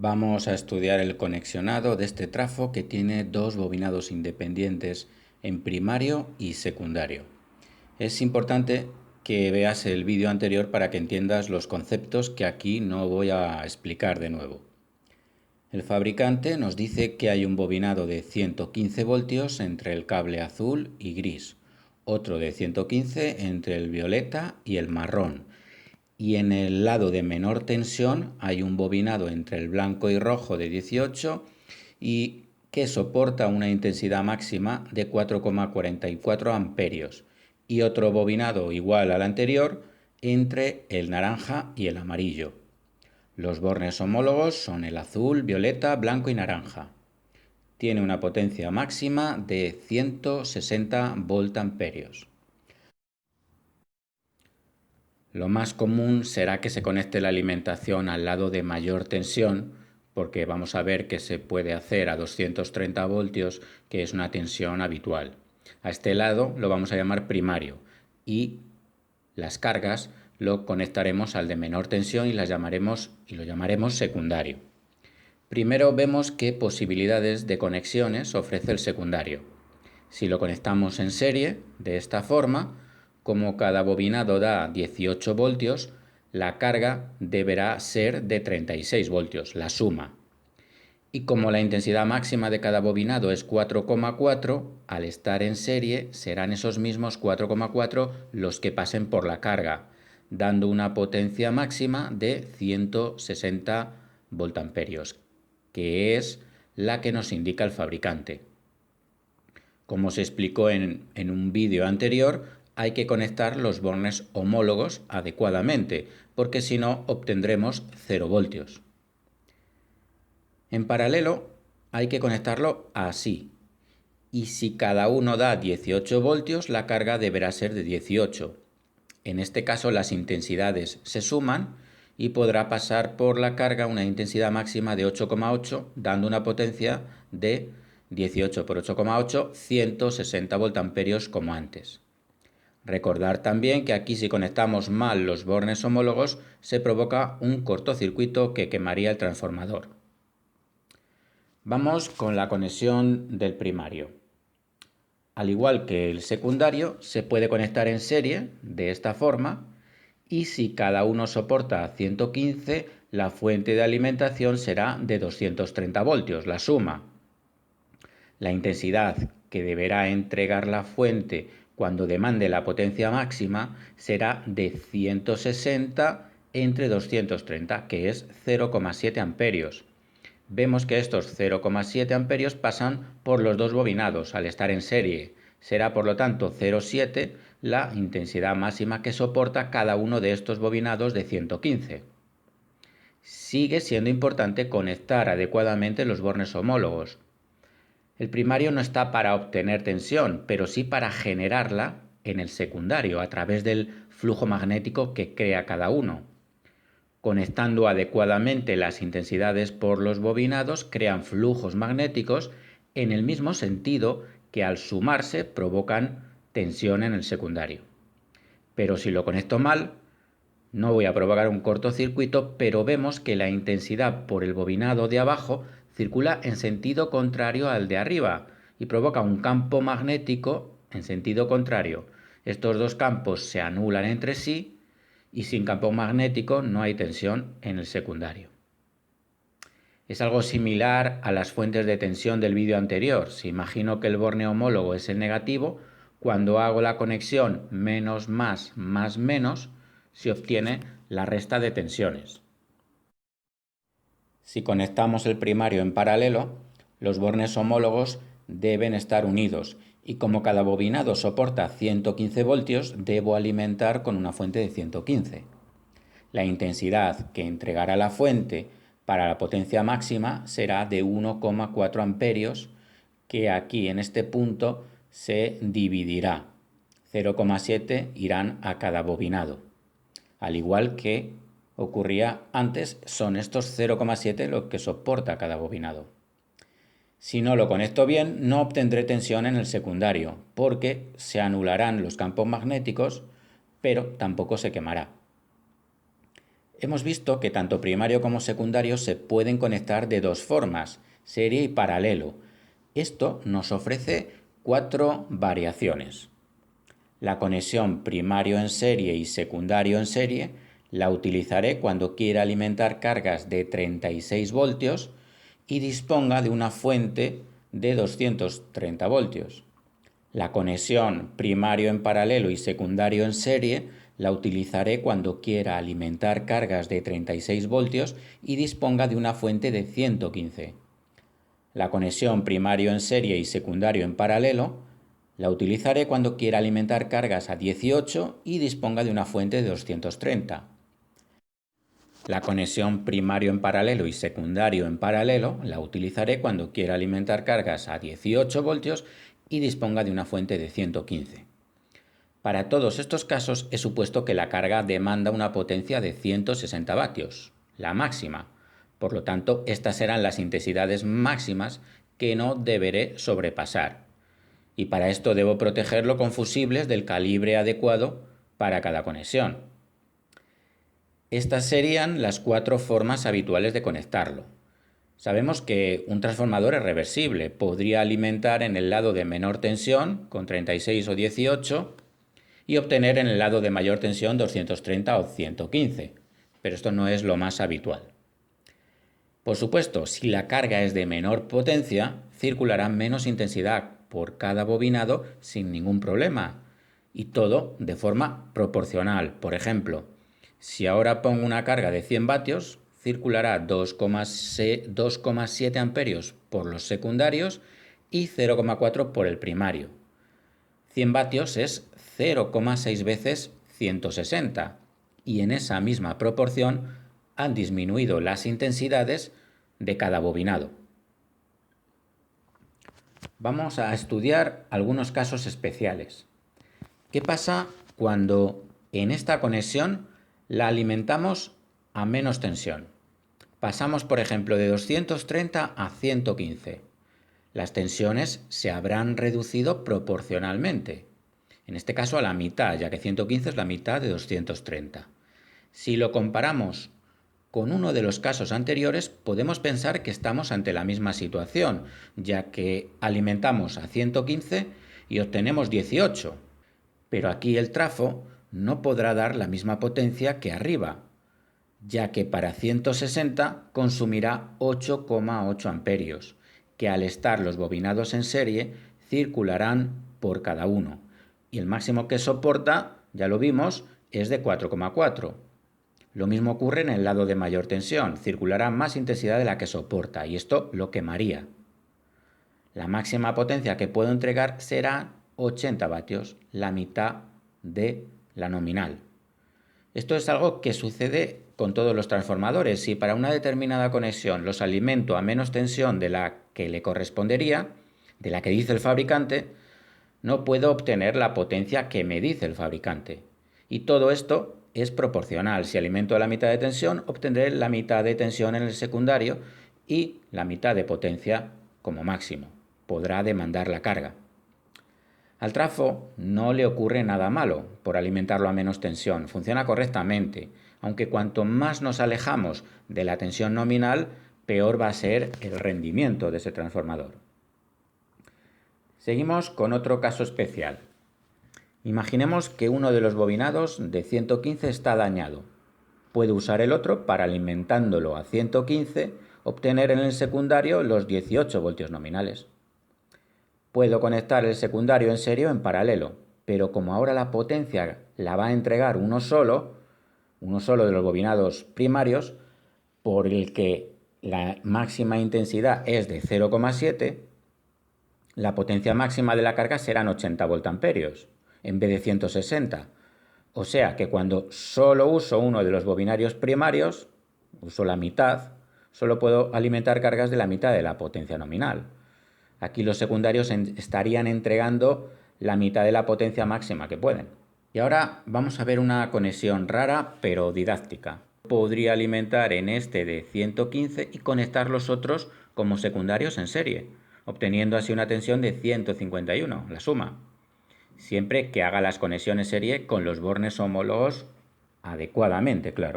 Vamos a estudiar el conexionado de este trafo que tiene dos bobinados independientes en primario y secundario. Es importante que veas el vídeo anterior para que entiendas los conceptos que aquí no voy a explicar de nuevo. El fabricante nos dice que hay un bobinado de 115 voltios entre el cable azul y gris, otro de 115 entre el violeta y el marrón, y en el lado de menor tensión hay un bobinado entre el blanco y rojo de 18 y que soporta una intensidad máxima de 4,44 amperios y otro bobinado igual al anterior entre el naranja y el amarillo. Los bornes homólogos son el azul, violeta, blanco y naranja. Tiene una potencia máxima de 160 voltamperios. Lo más común será que se conecte la alimentación al lado de mayor tensión, porque vamos a ver que se puede hacer a 230 voltios, que es una tensión habitual. A este lado lo vamos a llamar primario y las cargas lo conectaremos al de menor tensión y lo llamaremos secundario. Primero vemos qué posibilidades de conexiones ofrece el secundario. Si lo conectamos en serie, de esta forma, como cada bobinado da 18 voltios, la carga deberá ser de 36 voltios, la suma. Y como la intensidad máxima de cada bobinado es 4,4, al estar en serie serán esos mismos 4,4 los que pasen por la carga, dando una potencia máxima de 160 voltamperios, que es la que nos indica el fabricante. Como se explicó en un vídeo anterior, hay que conectar los bornes homólogos adecuadamente, porque si no obtendremos 0 voltios. En paralelo hay que conectarlo así, y si cada uno da 18 voltios, la carga deberá ser de 18. En este caso las intensidades se suman y podrá pasar por la carga una intensidad máxima de 8,8, dando una potencia de 18 por 8,8, 160 voltamperios como antes. Recordar también que aquí si conectamos mal los bornes homólogos se provoca un cortocircuito que quemaría el transformador. Vamos con la conexión del primario. Al igual que el secundario, se puede conectar en serie de esta forma y si cada uno soporta 115, la fuente de alimentación será de 230 voltios, la suma. La intensidad que deberá entregar la fuente cuando demande la potencia máxima será de 160 entre 230, que es 0,7 amperios. Vemos que estos 0,7 amperios pasan por los dos bobinados al estar en serie. Será por lo tanto 0,7 la intensidad máxima que soporta cada uno de estos bobinados de 115. Sigue siendo importante conectar adecuadamente los bornes homólogos. El primario no está para obtener tensión, pero sí para generarla en el secundario a través del flujo magnético que crea cada uno. Conectando adecuadamente las intensidades por los bobinados crean flujos magnéticos en el mismo sentido que al sumarse provocan tensión en el secundario. Pero si lo conecto mal, no voy a provocar un cortocircuito, pero vemos que la intensidad por el bobinado de abajo circula en sentido contrario al de arriba y provoca un campo magnético en sentido contrario. Estos dos campos se anulan entre sí y sin campo magnético no hay tensión en el secundario. Es algo similar a las fuentes de tensión del vídeo anterior. Si imagino que el borne homólogo es el negativo, cuando hago la conexión menos más más menos, se obtiene la resta de tensiones. Si conectamos el primario en paralelo, los bornes homólogos deben estar unidos y como cada bobinado soporta 115 voltios, debo alimentar con una fuente de 115. La intensidad que entregará la fuente para la potencia máxima será de 1,4 amperios, que aquí en este punto se dividirá. 0,7 irán a cada bobinado. Al igual que ocurría antes, son estos 0,7 lo que soporta cada bobinado. Si no lo conecto bien, no obtendré tensión en el secundario, porque se anularán los campos magnéticos, pero tampoco se quemará. Hemos visto que tanto primario como secundario se pueden conectar de dos formas, serie y paralelo. Esto nos ofrece 4 variaciones. La conexión primario en serie y secundario en serie la utilizaré cuando quiera alimentar cargas de 36 voltios y disponga de una fuente de 230 voltios. La conexión primario en paralelo y secundario en serie la utilizaré cuando quiera alimentar cargas de 36 voltios y disponga de una fuente de 115. La conexión primario en serie y secundario en paralelo la utilizaré cuando quiera alimentar cargas a 18 y disponga de una fuente de 230. La conexión primario en paralelo y secundario en paralelo la utilizaré cuando quiera alimentar cargas a 18 voltios y disponga de una fuente de 115. Para todos estos casos he supuesto que la carga demanda una potencia de 160 vatios, la máxima. Por lo tanto, estas serán las intensidades máximas que no deberé sobrepasar. Y para esto debo protegerlo con fusibles del calibre adecuado para cada conexión. Estas serían las 4 formas habituales de conectarlo. Sabemos que un transformador es reversible, podría alimentar en el lado de menor tensión con 36 o 18 y obtener en el lado de mayor tensión 230 o 115, pero esto no es lo más habitual. Por supuesto, si la carga es de menor potencia, circulará menos intensidad por cada bobinado sin ningún problema, y todo de forma proporcional. Por ejemplo, si ahora pongo una carga de 100 vatios, circulará 2,7 amperios por los secundarios y 0,4 por el primario. 100 vatios es 0,6 veces 160 y en esa misma proporción han disminuido las intensidades de cada bobinado. Vamos a estudiar algunos casos especiales. ¿Qué pasa cuando en esta conexión la alimentamos a menos tensión? Pasamos, por ejemplo, de 230 a 115. Las tensiones se habrán reducido proporcionalmente. En este caso a la mitad, ya que 115 es la mitad de 230. Si lo comparamos con uno de los casos anteriores, podemos pensar que estamos ante la misma situación, ya que alimentamos a 115 y obtenemos 18. Pero aquí el trafo no podrá dar la misma potencia que arriba, ya que para 160 consumirá 8,8 amperios, que al estar los bobinados en serie circularán por cada uno. Y el máximo que soporta, ya lo vimos, es de 4,4. Lo mismo ocurre en el lado de mayor tensión, circulará más intensidad de la que soporta y esto lo quemaría. La máxima potencia que puedo entregar será 80 vatios, la mitad de la nominal. Esto es algo que sucede con todos los transformadores. Si para una determinada conexión los alimento a menos tensión de la que le correspondería, de la que dice el fabricante, no puedo obtener la potencia que me dice el fabricante. Y todo esto es proporcional. Si alimento a la mitad de tensión, obtendré la mitad de tensión en el secundario y la mitad de potencia como máximo. Podrá demandar la carga. Al trafo no le ocurre nada malo por alimentarlo a menos tensión. Funciona correctamente, aunque cuanto más nos alejamos de la tensión nominal, peor va a ser el rendimiento de ese transformador. Seguimos con otro caso especial. Imaginemos que uno de los bobinados de 115 está dañado. Puedo usar el otro para, alimentándolo a 115, obtener en el secundario los 18 voltios nominales. Puedo conectar el secundario en serie o en paralelo, pero como ahora la potencia la va a entregar uno solo de los bobinados primarios, por el que la máxima intensidad es de 0,7, la potencia máxima de la carga serán 80 voltamperios en vez de 160. O sea que cuando solo uso uno de los bobinarios primarios, uso la mitad, solo puedo alimentar cargas de la mitad de la potencia nominal. Aquí los secundarios estarían entregando la mitad de la potencia máxima que pueden. Y ahora vamos a ver una conexión rara pero didáctica. Podría alimentar en este de 115 y conectar los otros como secundarios en serie, obteniendo así una tensión de 151, la suma. Siempre que haga las conexiones serie con los bornes homólogos adecuadamente, claro.